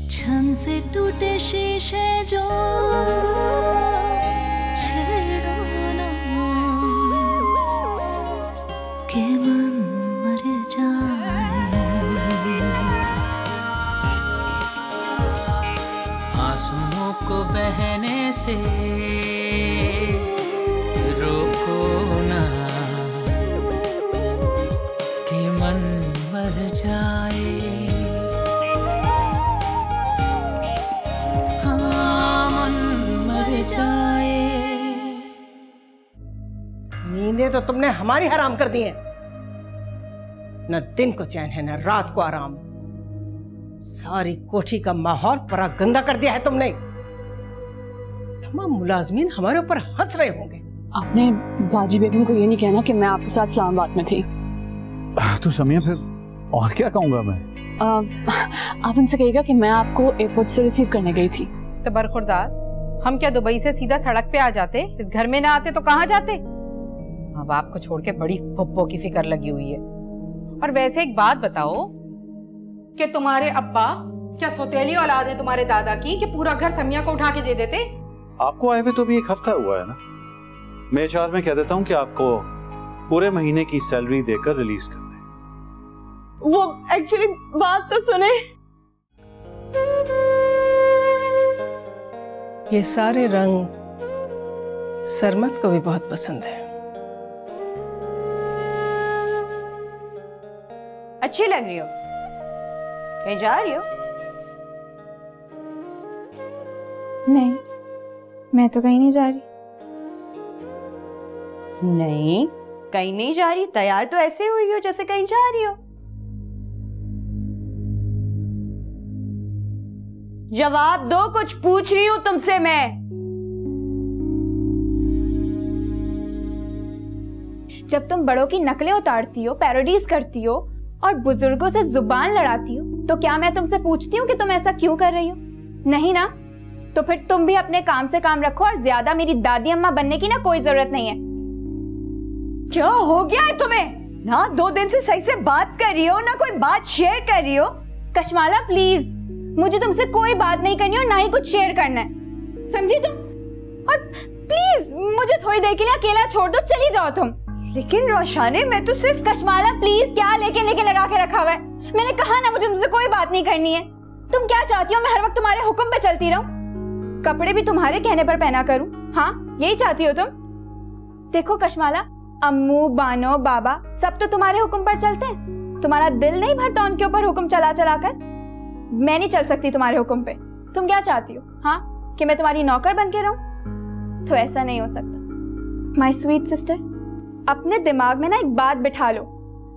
छन से टूटे शीशे जो छेड़ो ना के मन मर जाए। आंसुओं को बहने से रोको ना कि मन मर जाए। नींदें तो तुमने हमारी हराम कर दी हैं। न दिन को चैन है न रात को आराम। सारी कोठी का माहौल पूरा गंदा कर दिया है तुमने। तमाम मुलाजमीन हमारे ऊपर हंस रहे होंगे। आपने बाजी बेगम को ये नहीं कहना कि मैं आपके साथ इस्लामाबाद में थी। तो समिया फिर और क्या कहूंगा मैं? आप उनसे कहिएगा कि मैं आपको एयरपोर्ट से रिसीव करने गई थी। तो बरखुरदार, हम क्या दुबई से सीधा सड़क पे आ जाते? इस घर में ना आते तो कहाँ जाते? अब आपको छोड़ के बड़ी फुप्पो की फिक्र लगी हुई है। और वैसे एक बात बताओ कि तुम्हारे अब्बा क्या सौतेली औलाद है तुम्हारे दादा की कि पूरा घर समिया को उठा के दे देते? आपको आए हुए तो भी 1 हफ्ता हुआ है ना। मैं HR में कह देता हूँ कि आपको पूरे महीने की सैलरी देकर रिलीज कर दें। वो एक्चुअली बात तो सुने। ये सारे रंग सरमत को भी बहुत पसंद है। अच्छी लग रही हो। कहीं जा रही हो? नहीं, मैं तो कहीं नहीं जा रही। नहीं, कहीं नहीं जा रही। तैयार तो ऐसे हुई हो जैसे कहीं जा रही हो। जवाब दो, कुछ पूछ रही हूं तुमसे मैं। जब तुम बड़ों की नकलें उतारती हो, पैरोडीज करती हो और बुजुर्गों से जुबान लड़ाती हो, तो क्या मैं तुमसे पूछती हूँ कि तुम ऐसा क्यों कर रही हो? नहीं ना? तो फिर तुम भी अपने काम से काम रखो और ज्यादा मेरी दादी अम्मा बनने की ना कोई जरूरत नहीं है। क्या हो गया है तुम्हें? ना 2 दिन से सही से बात कर रही हो, ना कोई बात शेयर कर रही हो। कशमाला प्लीज, मुझे तुमसे कोई बात नहीं करनी और ना ही कुछ शेयर करना है, समझी तुम? और प्लीज मुझे थोड़ी देर के लिए अकेला छोड़ दो, चली जाओ तुम। लेकिन रोशाने, मैं तो सिर्फ। कशमाला प्लीज, क्या लेके लगा के रखा हुआ है? मैंने कहा ना मुझे तुमसे कोई बात नहीं करनी है। तुम क्या चाहती हो, मैं हर वक्त तुम्हारे हुक्म पे चलती रहूं? कपड़े भी तुम्हारे कहने पर पहना करूं? हाँ, यही चाहती हो तुम? देखो कशमाला, अम्मू, बानो, बाबा सब तो तुम्हारे हुक्म पर चलते हैं। तुम्हारा दिल नहीं भरता उनके ऊपर हुक्म चला चला कर? मैं नहीं चल सकती तुम्हारे हुक्म पे। तुम क्या चाहती हो? हाँ, कि मैं तुम्हारी नौकर बन के रहूं? तो ऐसा नहीं हो सकता। माय स्वीट सिस्टर, अपने दिमाग में ना एक बात बिठा लो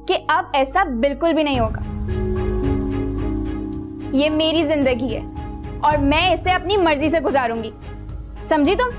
कि अब ऐसा बिल्कुल भी नहीं होगा। ये मेरी जिंदगी है और मैं इसे अपनी मर्जी से गुजारूंगी, समझी तुम?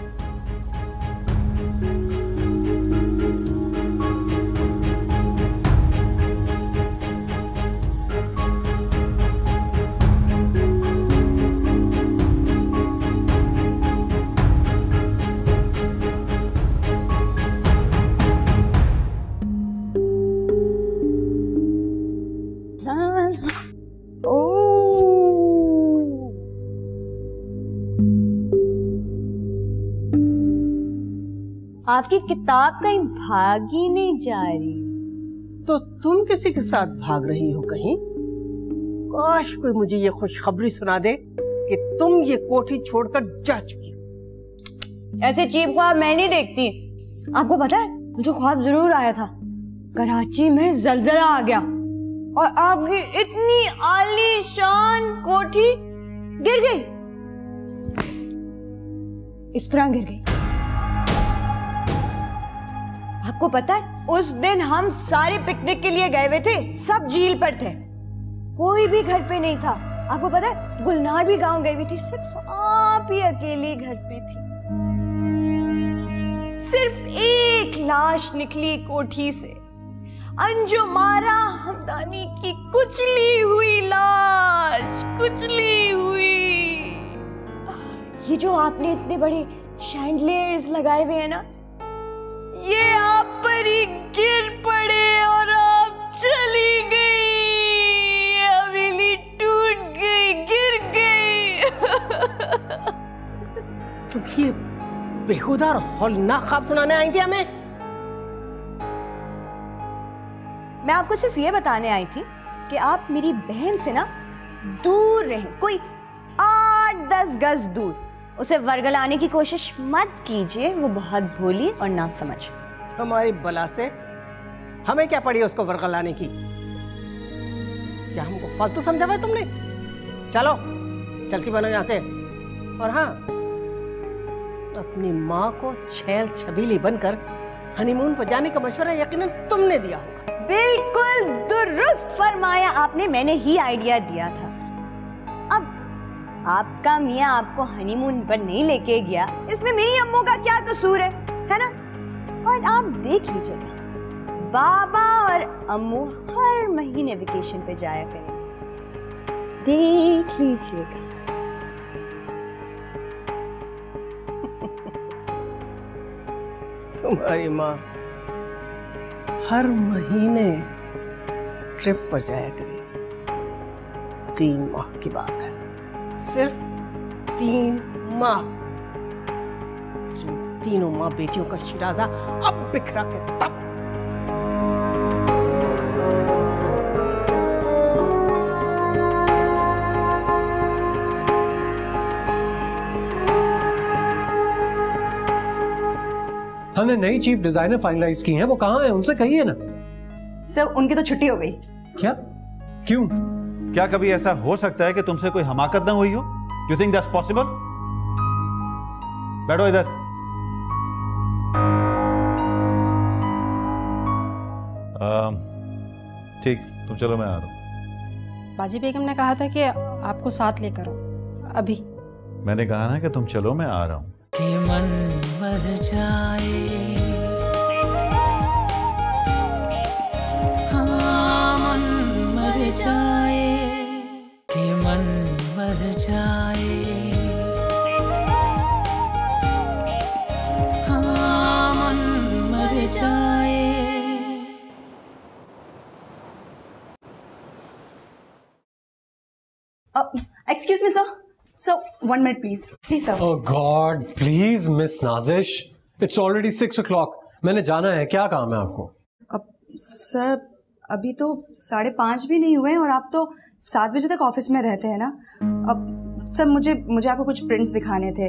आपकी किताब कहीं भागी नहीं जा रही। तो तुम किसी के साथ भाग रही हो कहीं? काश कोई मुझे ये खुशखबरी सुना दे कि तुम ये कोठी छोड़कर जा चुकी। ऐसे चीप ख्वाब मैं नहीं देखती। आपको पता है, मुझे ख्वाब जरूर आया था। कराची में जलजला आ गया और आपकी इतनी आलीशान कोठी गिर गई। इस तरह गिर गई। आपको पता है, उस दिन हम सारे पिकनिक के लिए गए हुए थे, सब झील पर थे, कोई भी घर पे नहीं था। आपको पता है, गुलनार भी गांव गई हुई थी, सिर्फ आप ही अकेली घर पे थी। सिर्फ एक लाश निकली कोठी से, अंजुमारा हमदानी की कुचली हुई लाश, कुचली हुई। ये जो आपने इतने बड़े शैंडलियर्स लगाए हुए हैं ना, ये आप पर ही गिर पड़े और आप चली गई। हवेली टूट गई, गिर गई। ये बेहुदा और हौलनाक ख्वाब सुनाने आई थी हमें? मैं आपको सिर्फ ये बताने आई थी कि आप मेरी बहन से ना दूर रहें, कोई 8-10 गज दूर। उसे वर्गलाने की कोशिश मत कीजिए, वो बहुत भोली और ना समझ। हमारी बला से हमें क्या पड़ी उसको वर्गलाने की? क्या हमको फालतू समझा हुआ है तुमने? चलो चलती बनो यहाँ से। और हाँ, अपनी माँ को छैल छबीली बनकर हनीमून पर जाने का मशवरा यकीनन तुमने दिया होगा। बिल्कुल दुरुस्त फरमाया आपने, मैंने ही आइडिया दिया था। अब आपका मियाँ आपको हनीमून पर नहीं लेके गया, इसमें मेरी अम्मू का क्या कसूर है ना? और आप देख लीजिएगा, बाबा और अम्मू हर महीने वेकेशन पे जाया करेंगे, देख लीजिएगा। तुम्हारी माँ हर महीने ट्रिप पर जाया करेगी। 3 माह की बात है, सिर्फ 3 माह। तीनों माँ बेटियों का शिराजा अब बिखरा के तब। हमने नई चीफ डिजाइनर फाइनलाइज की है, वो कहाँ है? उनसे कहिए ना। सर उनकी तो छुट्टी हो गई। क्या? क्यों? क्या कभी ऐसा हो सकता है कि तुमसे कोई हमाकत ना हुई हो? You think that's possible? बैठो इधर। ठीक, तुम चलो, मैं आ रहा हूं। बाजी बेगम ने कहा था कि आपको साथ लेकर आओ अभी। मैंने कहा ना कि तुम चलो, मैं आ रहा हूं। कि मन मर जाए, हाँ मन मर जाए, कि मन मर जाए, हाँ मन मर जाए। Excuse me, sir. So, 1 minute, please. Please, sir. Oh God, please, Miss Nazish. It's already 6 o'clock. मैंने जाना है, क्या काम है आपको? अब सर अभी तो 5:30 भी नहीं हुए और आप तो 7 बजे तक ऑफिस में रहते हैं ना। अब सर मुझे आपको कुछ प्रिंट्स दिखाने थे।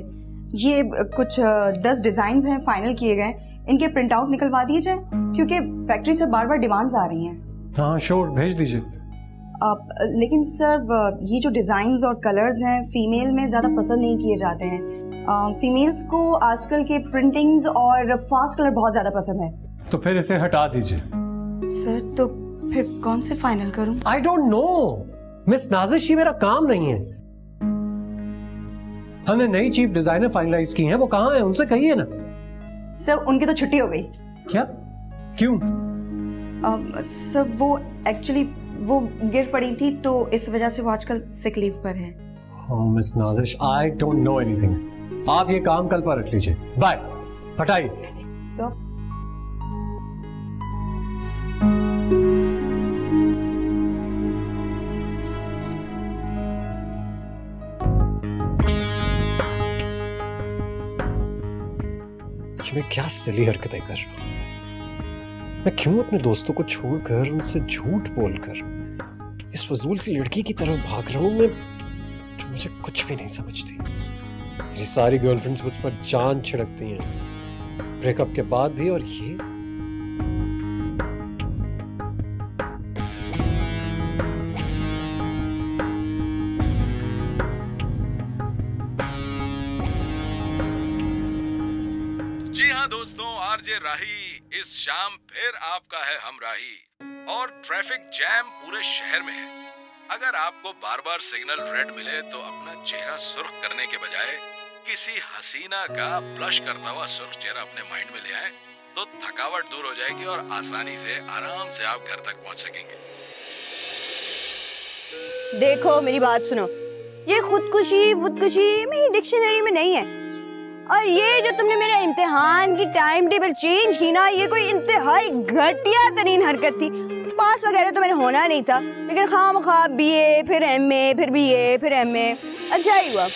ये कुछ 10 डिजाइन हैं, फाइनल किए गए। इनके प्रिंट आउट निकलवा दिए जाए, क्योंकि फैक्ट्री से बार बार डिमांड्स आ रही हैं। हाँ श्योर, भेज दीजिए। लेकिन सर ये जो डिजाइन्स और कलर्स हैं फीमेल में ज़्यादा पसंद नहीं किए जाते हैं। फीमेल्स को आजकल के प्रिंटिंग्स और फास्ट कलर बहुत ज़्यादा पसंद है। तो फिर इसे हटा दीजिए। सर तो फिर कौन से फाइनल करूं? I don't know miss Nazish, ये मेरा काम नहीं है। हमने नई चीफ डिजाइनर फाइनलाइज की है, वो कहाँ है? उनसे कहिए ना। सर उनकी तो छुट्टी हो गई। क्या? क्यों? सर वो एक्चुअली वो गिर पड़ी थी, तो इस वजह से वो आजकल सिक लीव पर है। Miss Nazish, I don't know anything. आप ये काम कल पर रख लीजिए। बाय, हटाइए। सर मैं क्या सिली हरकतें कर रहा हूं? मैं क्यों अपने दोस्तों को छोड़कर उनसे झूठ बोलकर इस फजूल सी लड़की की तरफ भाग रहा हूं मैं, जो मुझे कुछ भी नहीं समझती। मेरी सारी गर्लफ्रेंड्स मुझ पर जान छिड़कती हैं ब्रेकअप के बाद भी, और ये जी हाँ दोस्तों, आरजे राही इस शाम फिर आपका है हमराही, और ट्रैफिक जैम पूरे शहर में है। अगर आपको बार बार सिग्नल रेड मिले तो अपना चेहरा सुर्ख करने के बजाय किसी हसीना का ब्लश करता हुआ सुर्ख चेहरा अपने माइंड में ले आए, तो थकावट दूर हो जाएगी और आसानी से आराम से आप घर तक पहुंच सकेंगे। देखो मेरी बात सुनो, ये खुदकुशी मेरी डिक्शनरी में नहीं है। और ये जो तुमने मेरे इम्तिहान की टाइम टेबल चेंज की ना, ये कोई इंतहाई घटिया तरीन हरकत थी। पास वगैरह तो मैंने होना नहीं था, लेकिन खामखा बीए फिर एमए फिर बीए फिर एमए, अच्छा ही हुआ।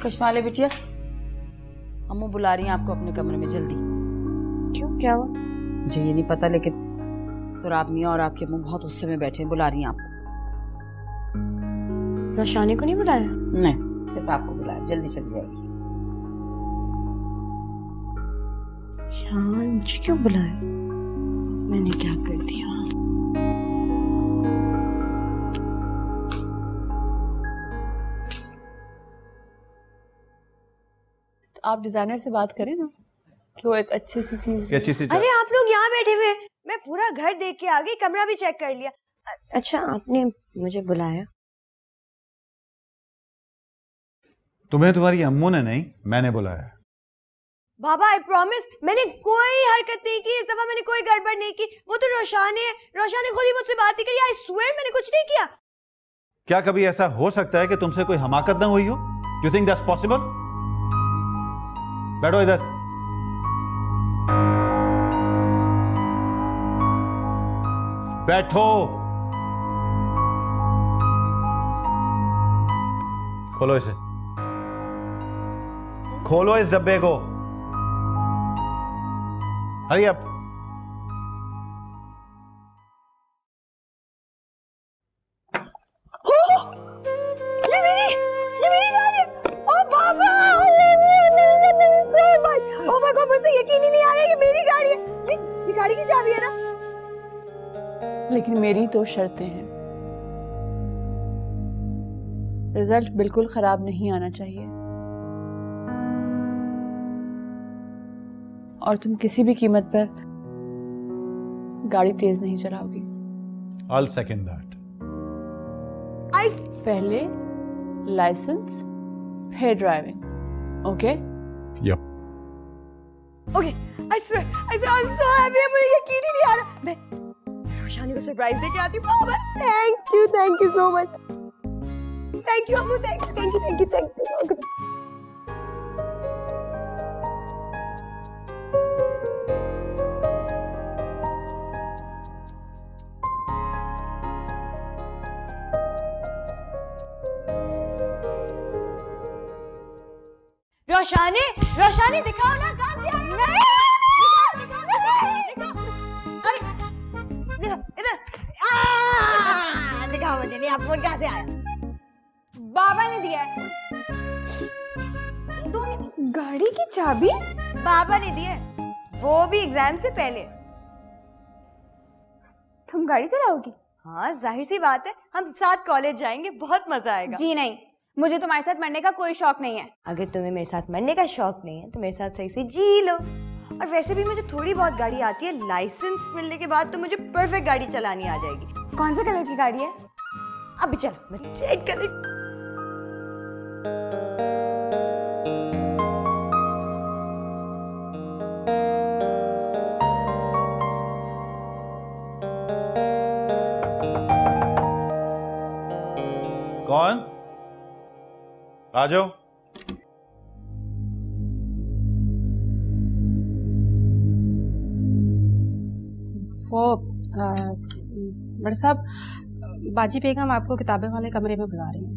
कशमाले बिटिया, अम्मू बुला रही हैं आपको अपने कमरे में, जल्दी। क्यों, क्या हुआ? मुझे ये नहीं पता, लेकिन तो आप मियाँ और आपके अम्मू बहुत गुस्से में बैठे हैं, बुला रही हैं आपको। रोशानी को नहीं बुलाया? नहीं, सिर्फ आपको बुलाया, जल्दी चली जाएगी। यार मुझे क्यों बुलाया? मैंने क्या कर दिया? आप डिजाइनर से बात करें ना कि वो एक अच्छी सी चीज। अरे आप लोग यहाँ बैठे हुए, मैं पूरा घर देख के आ गई, कमरा भी चेक कर लिया। अच्छा आपने मुझे बुलाया? तुम्हें तुम्हारी अम्मू ने नहीं, मैंने बुलाया। बाबा आई प्रॉमिस, मैंने कोई हरकत नहीं की, इस दफा मैंने कोई गड़बड़ नहीं की। वो तो रोशानी है, रोशानी खुद ही मुझसे बात ही करी। आई स्वेयर मैंने कुछ नहीं किया। क्या कभी ऐसा हो सकता है कि तुमसे कोई हमाकत ना हुई हो? You think that's possible? बैठो इधर। बैठो। खोलो इसे, खोलो इस डब्बे को। Hurry up. ये मेरी गाड़ी है। ओ बाबा, ओ माय गॉड, मुझे तो यकीन ही नहीं आ रहा है ये मेरी गाड़ी है। ये गाड़ी की चाबी है ना? लेकिन मेरी तो शर्तें हैं। रिजल्ट बिल्कुल खराब नहीं आना चाहिए, और तुम किसी भी कीमत पर गाड़ी तेज नहीं चलाओगी। I'll second that. पहले लाइसेंस, फिर driving, okay? Yep. Okay, I swear, I'm so happy, मुझे यकीन ही नहीं आ रहा। मैं रोशानी को सरप्राइज देके आती हूँ। बाबा, thank you so much. Thank you Ammu, thank you. रोशानी दिखाओ ना, कहाँ से आई हो? दिखाओ। अरे दिखाओ इधर। दिखाओ मुझे, नहीं आप फोन कहाँ से आया? बाबा ने दिया है। गाड़ी की चाबी बाबा ने दी है, वो भी एग्जाम से पहले। तुम गाड़ी चलाओगी? हाँ जाहिर सी बात है, हम साथ कॉलेज जाएंगे, बहुत मजा आएगा। जी नहीं, मुझे तुम्हारे साथ मरने का कोई शौक नहीं है। अगर तुम्हें मेरे साथ मरने का शौक नहीं है तो मेरे साथ सही से जी लो। और वैसे भी मुझे थोड़ी बहुत गाड़ी आती है, लाइसेंस मिलने के बाद तो मुझे परफेक्ट गाड़ी चलानी आ जाएगी। कौन से कलर की गाड़ी है? अभी चलो, मैं रेड कलर। कौन? आ जाओ। वो बड़े साहब, बाजी बेगम आपको किताबें वाले कमरे में बुला रही हैं।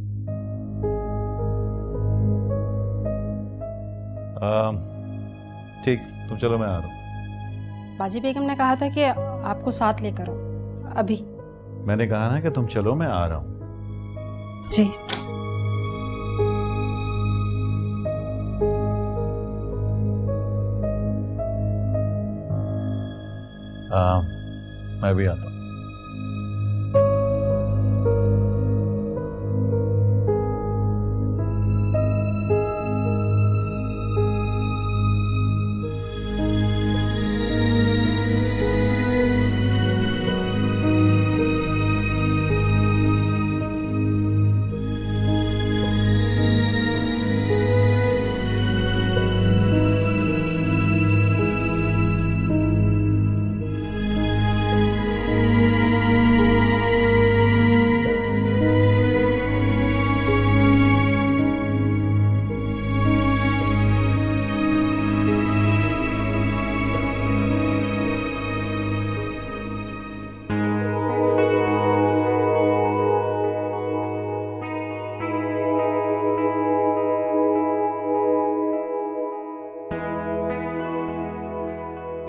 ठीक, तुम चलो, मैं आ रहा हूँ। बाजी बेगम ने कहा था कि आपको साथ लेकर आओ अभी। मैंने कहा ना कि तुम चलो, मैं आ रहा हूँ। जी। मैं भी आता हूँ।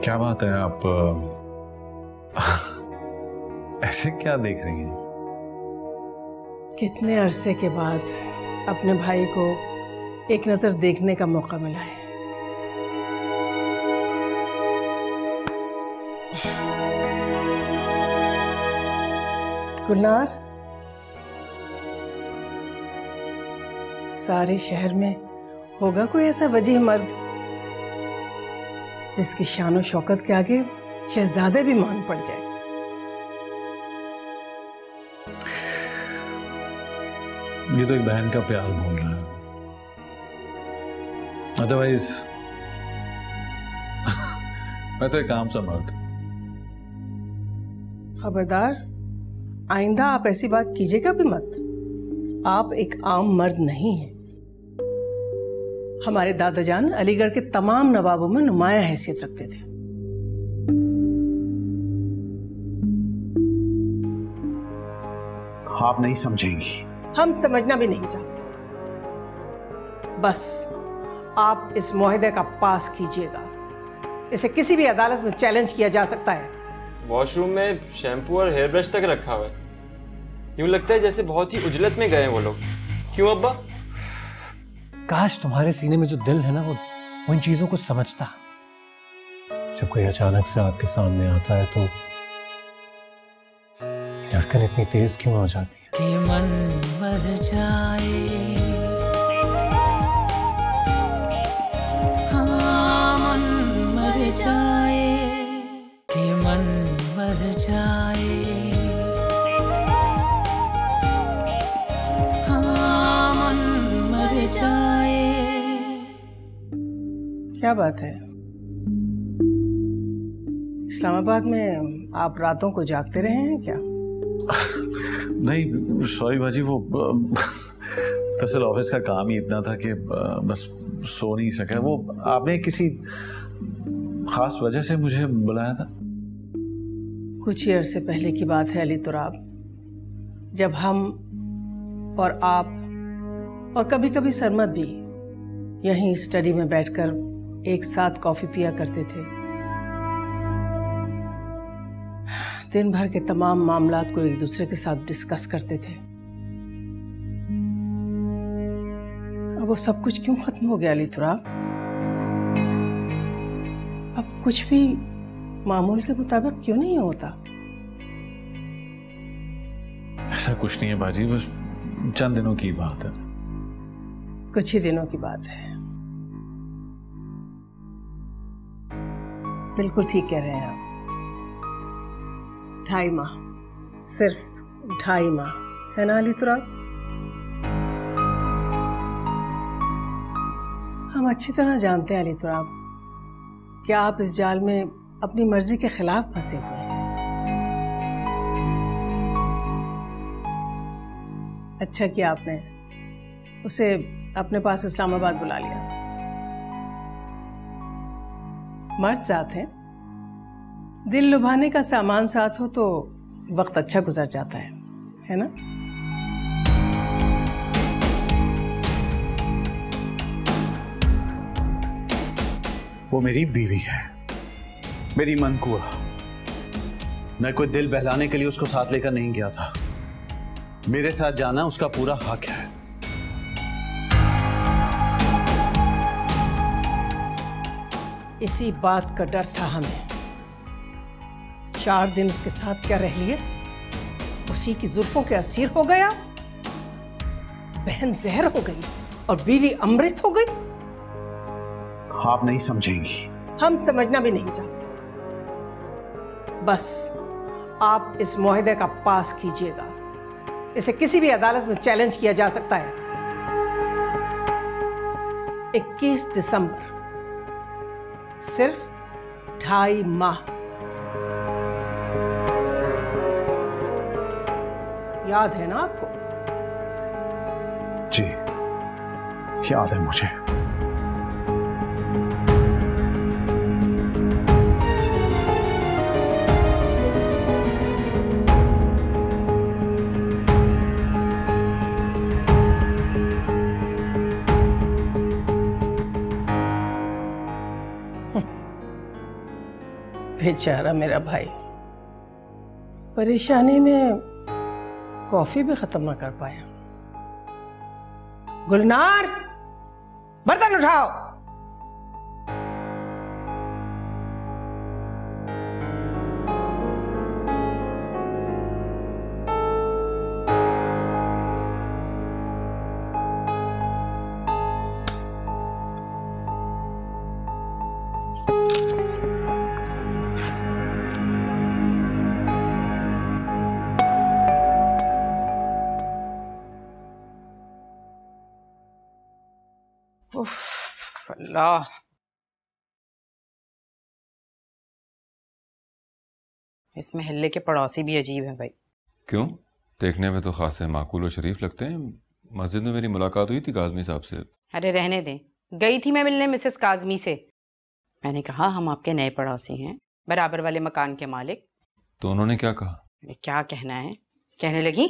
क्या बात है, आप ऐसे क्या देख रही हैं? कितने अरसे के बाद अपने भाई को एक नजर देखने का मौका मिला है। गुलनार, सारे शहर में होगा कोई ऐसा वजीह मर्द जिसकी शान शौकत के आगे शहजादे भी मान पड़ जाए। ये तो एक बहन का प्यार बोल रहा है, अदरवाइज मैं तो एक काम सा मर्द। खबरदार, आइंदा आप ऐसी बात कीजिएगा भी मत। आप एक आम मर्द नहीं हैं। हमारे दादाजान अलीगढ़ के तमाम नवाबों में नुमाया हैसियत रखते थे। आप नहीं समझेंगी। हम समझना भी नहीं चाहते। बस आप इस मुआहदे का पास कीजिएगा। इसे किसी भी अदालत में चैलेंज किया जा सकता है। वॉशरूम में शैम्पू और हेयर ब्रश तक रखा हुआ है। यूं लगता है जैसे बहुत ही उजलत में गए हैं वो लोग। क्यों अब्बा? काश तुम्हारे सीने में जो दिल है ना, वो इन चीजों को समझता। जब कोई अचानक से आपके सामने आता है तो धड़कन इतनी तेज क्यों हो जाती है? कि मन मर जाए, हाँ मन मर जाए, कि मन मर जाए, हाँ मन मर जाए। क्या बात है, इस्लामाबाद में आप रातों को जागते रहे हैं क्या? नहीं सॉरी बाजी, वो दरअसल ऑफिस का काम ही इतना था कि बस सो नहीं सका। वो आपने किसी खास वजह से मुझे बुलाया था? कुछ ही अरसे पहले की बात है अली तुराब, जब हम और आप और कभी कभी सरमद भी यहीं स्टडी में बैठकर एक साथ कॉफी पिया करते थे। दिन भर के तमाम मामलात को एक दूसरे के साथ डिस्कस करते थे। अब वो सब कुछ क्यों खत्म हो गया अली तुराब? अब कुछ भी मामूल के मुताबिक क्यों नहीं होता? ऐसा कुछ नहीं है बाजी, बस चंद दिनों की बात है। कुछ ही दिनों की बात है। बिल्कुल ठीक कह रहे हैं आप। 2.5 माह, सिर्फ 2.5 माह, है ना अली तुराब? हम अच्छी तरह जानते हैं अली तुराब कि आप इस जाल में अपनी मर्जी के खिलाफ फंसे हुए हैं। अच्छा किया आपने उसे अपने पास इस्लामाबाद बुला लिया। मर्द साथ हैं, दिल लुभाने का सामान साथ हो तो वक्त अच्छा गुजर जाता है ना? वो मेरी बीवी है, मेरी मनकुआ। मैं कोई दिल बहलाने के लिए उसको साथ लेकर नहीं गया था। मेरे साथ जाना उसका पूरा हक है। इसी बात का डर था हमें। 4 दिन उसके साथ क्या रह लिए, उसी की जुल्फों के असीर हो गया। बहन जहर हो गई और बीवी अमृत हो गई। आप नहीं समझेंगी। हम समझना भी नहीं चाहते। बस आप इस मुआहदे का पास कीजिएगा। इसे किसी भी अदालत में चैलेंज किया जा सकता है। 21 दिसंबर, सिर्फ 2.5 माह। याद है ना आपको? जी याद है मुझे। बेचारा मेरा भाई परेशानी में कॉफी भी खत्म ना कर पाया। गुलनार, बर्तन उठाओ। अल्लाह, इस महल्ले के पड़ोसी भी अजीब हैं भाई। क्यों? देखने में तो खासे माकूल और शरीफ लगते हैं। मस्जिद में मेरी मुलाकात हुई थी काज़मी साहब से। अरे रहने दें, गई थी मैं मिलने मिसेस काज़मी से। मैंने कहा हम आपके नए पड़ोसी हैं, बराबर वाले मकान के मालिक। तो उन्होंने क्या कहा? क्या कहना है, कहने लगी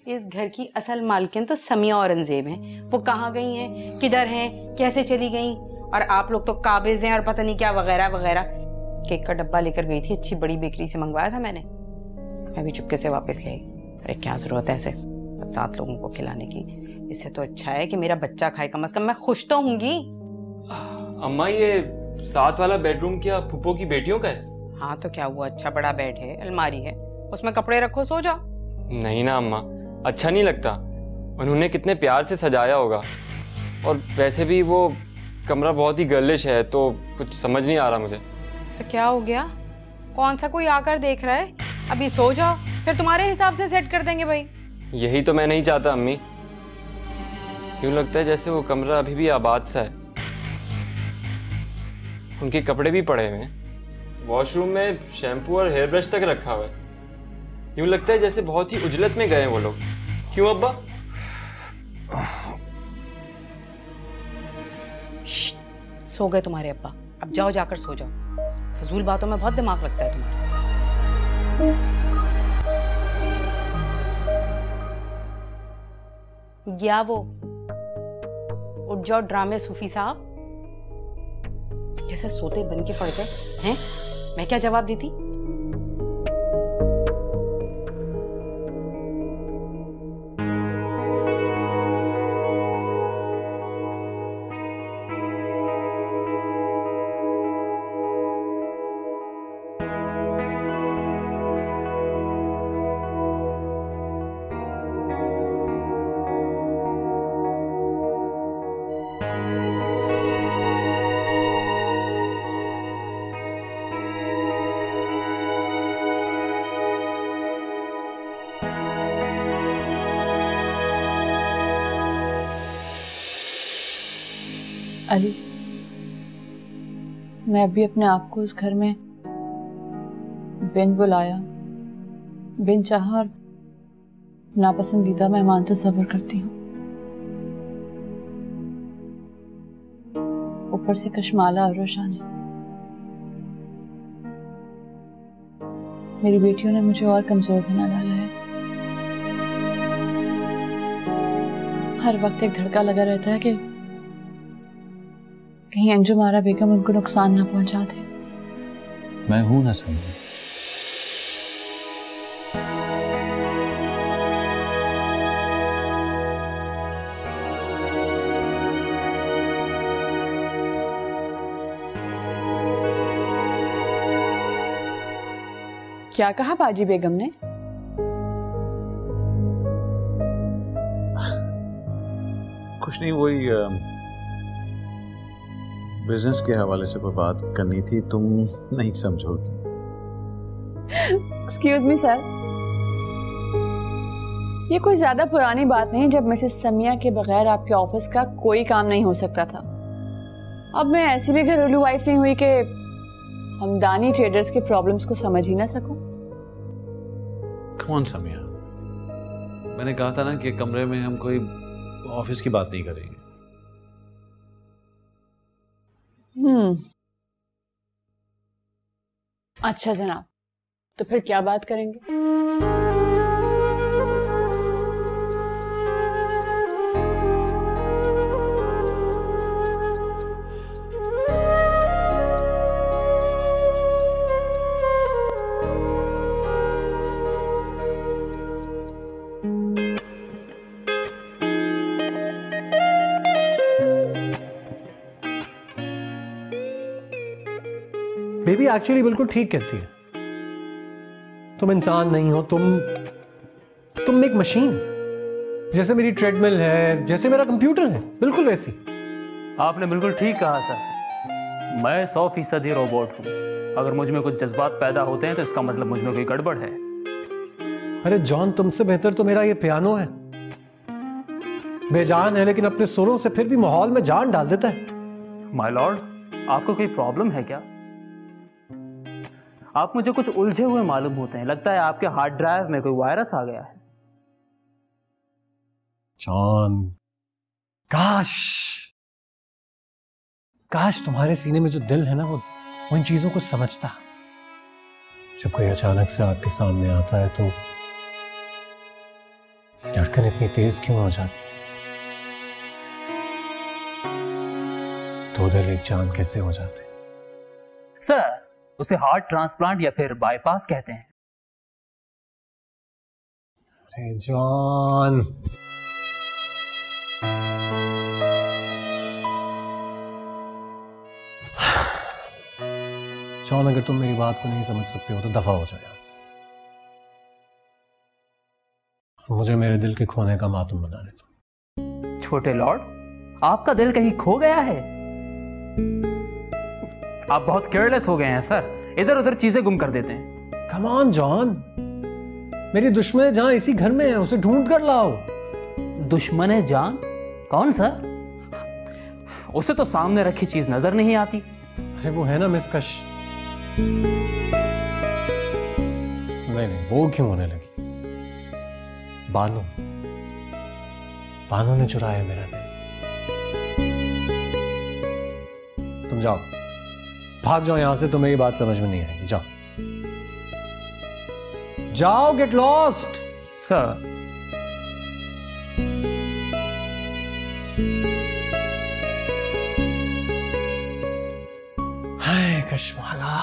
इस घर की असल मालकिन तो समिया औरंगजेब हैं। वो कहाँ गई हैं, किधर हैं, कैसे चली गई, और आप लोग तो काबिज हैं और पता नहीं क्या वगैरह वगैरह। केक का डब्बा लेकर गई थी, अच्छी बड़ी बेकरी से मंगवाया था मैंने, मैं भी चुपके से वापस ले आई। अरे क्या जरूरत है ऐसे 7 लोगों को खिलाने की, इससे तो अच्छा है कि मेरा बच्चा खाए, कम से कम मैं खुश तो होंगी। अम्मा ये 7 वाला बेडरूम क्या फूफो की बेटियों का है? हाँ तो क्या हुआ, अच्छा बड़ा बेड है, अलमारी है, उसमें कपड़े रखो, सो जाओ। नहीं ना अम्मा, अच्छा नहीं लगता। उन्होंने कितने प्यार से सजाया होगा, और वैसे भी वो कमरा बहुत ही गर्लिश है, तो कुछ समझ नहीं आ रहा मुझे। तो क्या हो गया, कौन सा कोई आकर देख रहा है? अभी सो जाओ, फिर तुम्हारे हिसाब से सेट कर देंगे भाई। यही तो मैं नहीं चाहता अम्मी। यूं लगता है जैसे वो कमरा अभी भी आबाद सा है। उनके कपड़े भी पड़े हुए हैं, वॉशरूम में शैम्पू और हेयर ब्रश तक रखा हुआ है। यूं लगता है जैसे बहुत ही उजलत में गए वो लोग। क्यों अब्बा? सो गए तुम्हारे अब्बा, अब जाओ जाकर सो जाओ। फजूल बातों में बहुत दिमाग लगता है तुम्हारा। गया वो, उठ जाओ ड्रामे सूफी साहब। कैसे सोते बन के पड़ गए हैं, मैं क्या जवाब देती? अली, मैं अभी अपने आप को उस घर में बिन बुलाया, बिन चाहा और नापसंदीदा मेहमान तस्वर करती हूँ। ऊपर से कशमाला और रोशानी। मेरी बेटियों ने मुझे और कमजोर बना डाला है। हर वक्त एक धड़का लगा रहता है कि कहीं अंजुम आरा बेगम उनको नुकसान ना पहुंचा दे। मैं हूं ना समझी। क्या कहा बाजी बेगम ने? कुछ नहीं, वही बिजनेस के हवाले से कोई बात करनी थी, तुम नहीं समझोगी। एक्सक्यूज मी सर, ये कोई ज्यादा पुरानी बात नहीं जब मिसेस समिया के बगैर आपके ऑफिस का कोई काम नहीं हो सकता था। अब मैं ऐसी भी घरेलू वाइफ नहीं हुई कि हमदानी ट्रेडर्स के प्रॉब्लम्स को समझ ही ना सकूं। कौन समिया, मैंने कहा था ना कि कमरे में हम कोई ऑफिस की बात नहीं करेंगे। अच्छा जनाब, तो फिर क्या बात करेंगे? बेबी एक्चुअली बिल्कुल ठीक कहती है। तुम इंसान नहीं हो, तुम एक मशीन, जैसे मेरी ट्रेडमिल है, जैसे मेरा कंप्यूटर है, बिल्कुल वैसी। आपने बिल्कुल ठीक कहा सर। मैं 100% ही रोबोट हूँ। अगर मुझ में कुछ जज्बात पैदा होते हैं तो इसका मतलब मुझ में कोई गड़बड़ है। अरे जॉन, तुमसे बेहतर तो मेरा ये पियानो है। बेजान है लेकिन अपने सुरों से फिर भी माहौल में जान डाल देता है। माय लॉर्ड, आपको कोई प्रॉब्लम है क्या? आप मुझे कुछ उलझे हुए मालूम होते हैं। लगता है आपके हार्ड ड्राइव में कोई वायरस आ गया है। जॉन, काश तुम्हारे सीने में जो दिल है ना, वो इन चीजों को समझता। जब कोई अचानक से आपके सामने आता है तो धड़कन इतनी तेज क्यों हो जाती है? दो दिल एक जान कैसे हो जाते हैं? सर, उसे हार्ट ट्रांसप्लांट या फिर बाईपास कहते हैं। अरे जॉन, जॉन, अगर तुम मेरी बात को नहीं समझ सकते हो तो दफा हो जाओ यहां से। मुझे मेरे दिल के खोने का मातम बनाने दो। छोटे लॉर्ड, आपका दिल कहीं खो गया है? आप बहुत केयरलेस हो गए हैं सर। इधर उधर चीजें गुम कर देते हैं। कम ऑन जॉन, मेरी दुश्मन जहां इसी घर में है, उसे ढूंढ कर लाओ। दुश्मन जान? कौन सर? उसे तो सामने रखी चीज नजर नहीं आती। अरे वो है ना मिस कश। नहीं, वो क्यों होने लगी? बानू ने चुराया मेरा दिल। तुम जाओ, भाग जाओ यहां से। तुम्हें ये बात समझ में नहीं आएगी। जाओ जाओ, गेट लॉस्ट। सर, हाय कशमाला,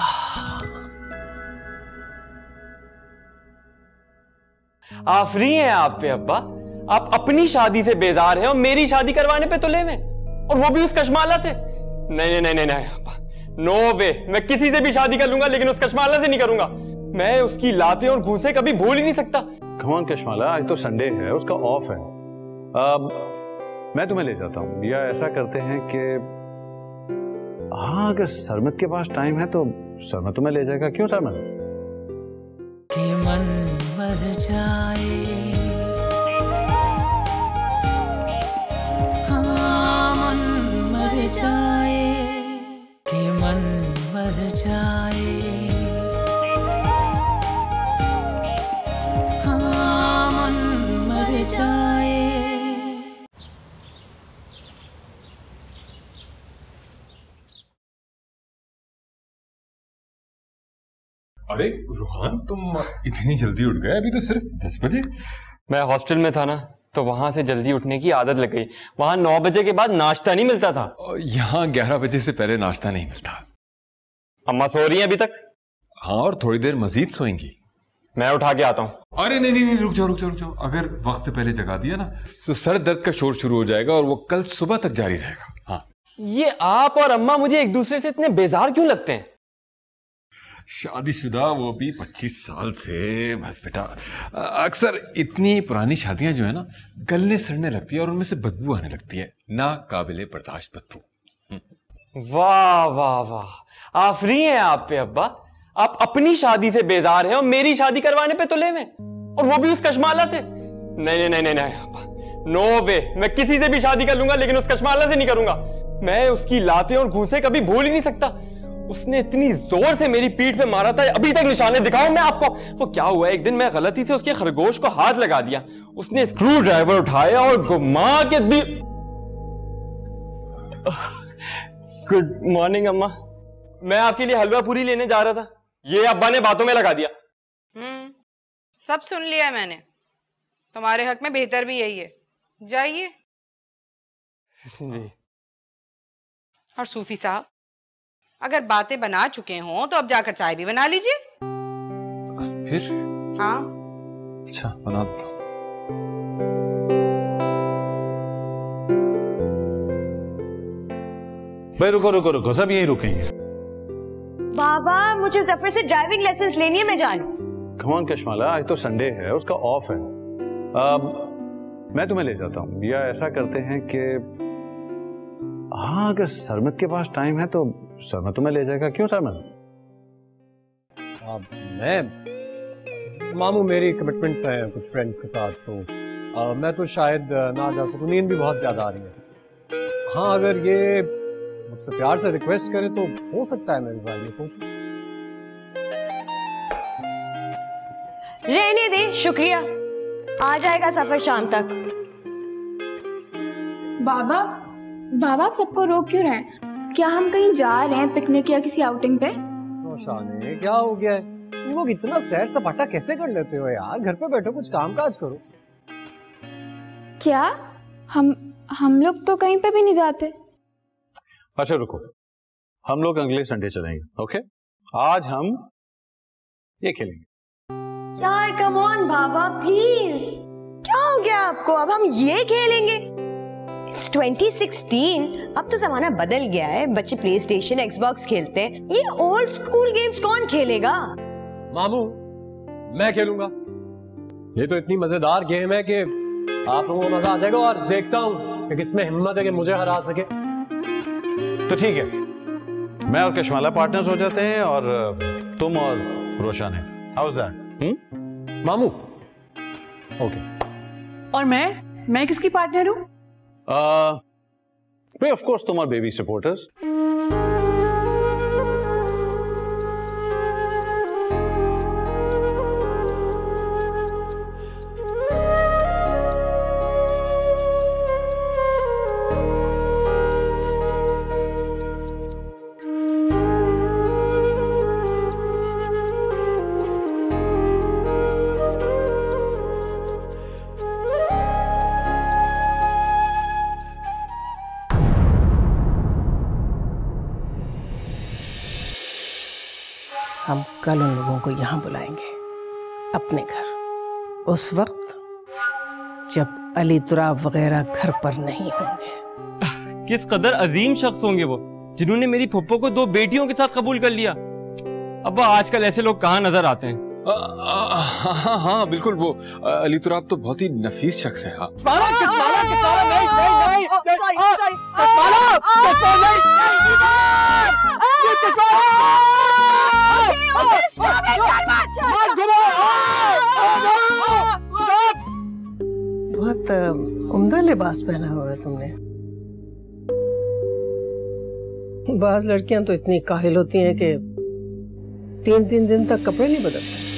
आफरी हैं आप पे अब्बा। आप अपनी शादी से बेजार हैं और मेरी शादी करवाने पे तुले में, और वो भी उस कशमाला से। नहीं नहीं नहीं नहीं अब्बा, नो वे। मैं किसी से भी शादी कर लूंगा लेकिन उस कशमाला से नहीं करूंगा। मैं उसकी लातें और घूंसे कभी भूल ही नहीं सकता। कम ऑन कशमाला, आज तो संडे है, उसका ऑफ है। मैं तुम्हें ले जाता हूँ, या ऐसा करते हैं कि हाँ, अगर सरमत के पास टाइम है तो सरमत तुम्हें ले जाएगा। क्यों सरमत? कि मन मर जाए, हाँ मन मर जाए, कि मन मर जाए, हाँ मन मर जाए। अरे रोहान, तुम इतनी जल्दी उठ गए? अभी तो सिर्फ 10 बजे। मैं हॉस्टल में था ना, तो वहां से जल्दी उठने की आदत लग गई। वहां 9 बजे के बाद नाश्ता नहीं मिलता था। यहाँ 11 बजे से पहले नाश्ता नहीं मिलता। अम्मा सो रही हैं अभी तक? हाँ, और थोड़ी देर मजीद सोएंगी। मैं उठा के आता हूँ। अरे नहीं नहीं नहीं, रुक जाओ रुक जाओ रुक जाओ। अगर वक्त से पहले जगा दिया ना तो सर दर्द का शोर शुरू हो जाएगा और वो कल सुबह तक जारी रहेगा। हाँ, ये आप और अम्मा मुझे एक दूसरे से इतने बेजार क्यों लगते हैं? शादीशुदा, वो भी 25 साल से। बस बेटा, अक्सर इतनी पुरानी शादियां जो है ना, गलने सड़ने लगती है और उनमें से बदबू आने लगती है, ना काबिले बर्दाश्त बदबू। वाह वाह वाह, आफरी हैं आप पे अब्बा। आप अपनी शादी से बेजार हैं और मेरी शादी करवाने पे तुले में, और वो भी उस कशमाला से। नहीं नहीं नहीं नहीं नहीं अब्बा, नो वे। मैं किसी से भी शादी कर लूंगा लेकिन उस कशमाला से नहीं करूंगा। मैं उसकी लातें और घूंसे कभी भूल ही नहीं सकता। उसने इतनी जोर से मेरी पीठ पे मारा था, अभी तक निशाने दिखाऊं मैं आपको। वो क्या हुआ, एक दिन मैं गलती से उसके खरगोश को हाथ लगा दिया। उसने स्क्रू ड्राइवर उठाया और घुमा के दी। गुड मॉर्निंग अम्मा। मैं आपके लिए हलवा पूरी लेने जा रहा था, ये अब्बा ने बातों में लगा दिया। सब सुन लिया मैंने। तुम्हारे हक में बेहतर भी यही है, जाइए। जी। और सूफी साहब, अगर बातें बना चुके हों तो अब जाकर चाय भी बना लीजिए। फिर? हाँ। अच्छा, बना देता हूं। भाई रुको रुको रुको, सब यहीं रुकेंगे। बाबा मुझे जफर से ड्राइविंग लाइसेंस लेनी है, मैं जा रही हूँ। कम ऑन कश्माला, आज तो संडे है, उसका ऑफ है। मैं तुम्हें ले जाता हूँ, या ऐसा करते हैं कि हाँ, अगर सरमत के पास टाइम है तो सरमत तुम्हें ले जाएगा। क्यों सरमत? मामू मेरी कमिटमेंट्स हैं कुछ फ्रेंड्स के साथ, तो मैं तो शायद ना जा सकूं, नींद भी बहुत ज्यादा आ रही है। हाँ, अगर ये मुझसे प्यार से रिक्वेस्ट करे तो हो सकता है मैं इस बारे में सोचूं। रहने दे, शुक्रिया, आ जाएगा सफर शाम तक। बाबा आप सबको रोक क्यों रहे हैं? क्या हम कहीं जा रहे हैं पिकनिक या किसी आउटिंग पे? रोशाने, क्या हो गया है? तुम लोग इतना सैर सपाटा कैसे कर लेते हो यार? घर पे बैठो, कुछ काम काज करो। क्या हम लोग तो कहीं पे भी नहीं जाते। अच्छा रुको, हम लोग अगले संडे चलेंगे। ओके, आज हम ये खेलेंगे। यार कम ऑन बाबा प्लीज, क्या हो गया आपको? अब हम ये खेलेंगे? It's 2016, अब तो जमाना बदल गया है, बच्चे प्ले स्टेशन एक्सबॉक्स खेलते हैं, ये ओल्ड स्कूल गेम्स कौन खेलेगा? मामू, मैं खेलूंगा। ये तो इतनी मजेदार गेम है कि आप लोगों को मजा आ जाएगा, और देखता हूँ कि किसमें हिम्मत है कि मुझे हरा सके। तो ठीक है, मैं और कश्माला पार्टनर्स हो जाते हैं, और तुम और रोशन है। House that? मामू ओके। और मैं किसकी पार्टनर हूँ? भाई ऑफ कोर्स तुम और बेबी सपोर्टर्स। हम कल उन लोगों को यहाँ बुलाएंगे अपने घर, उस वक्त जब अली तुराब वगैरह घर पर नहीं होंगे। किस कदर अजीम शख्स होंगे वो, जिन्होंने मेरी फुप्पो को 2 बेटियों के साथ कबूल कर लिया। अब्बा आजकल ऐसे लोग कहाँ नजर आते हैं? हाँ बिल्कुल, वो अली तुराब तो बहुत ही नफीस शख्स है। हाँ बहुत उम्दा लिबास पहना हुआ है तुमने। बाज लड़कियां तो इतनी काहिल होती हैं कि 3-3 दिन तक कपड़े नहीं बदलती।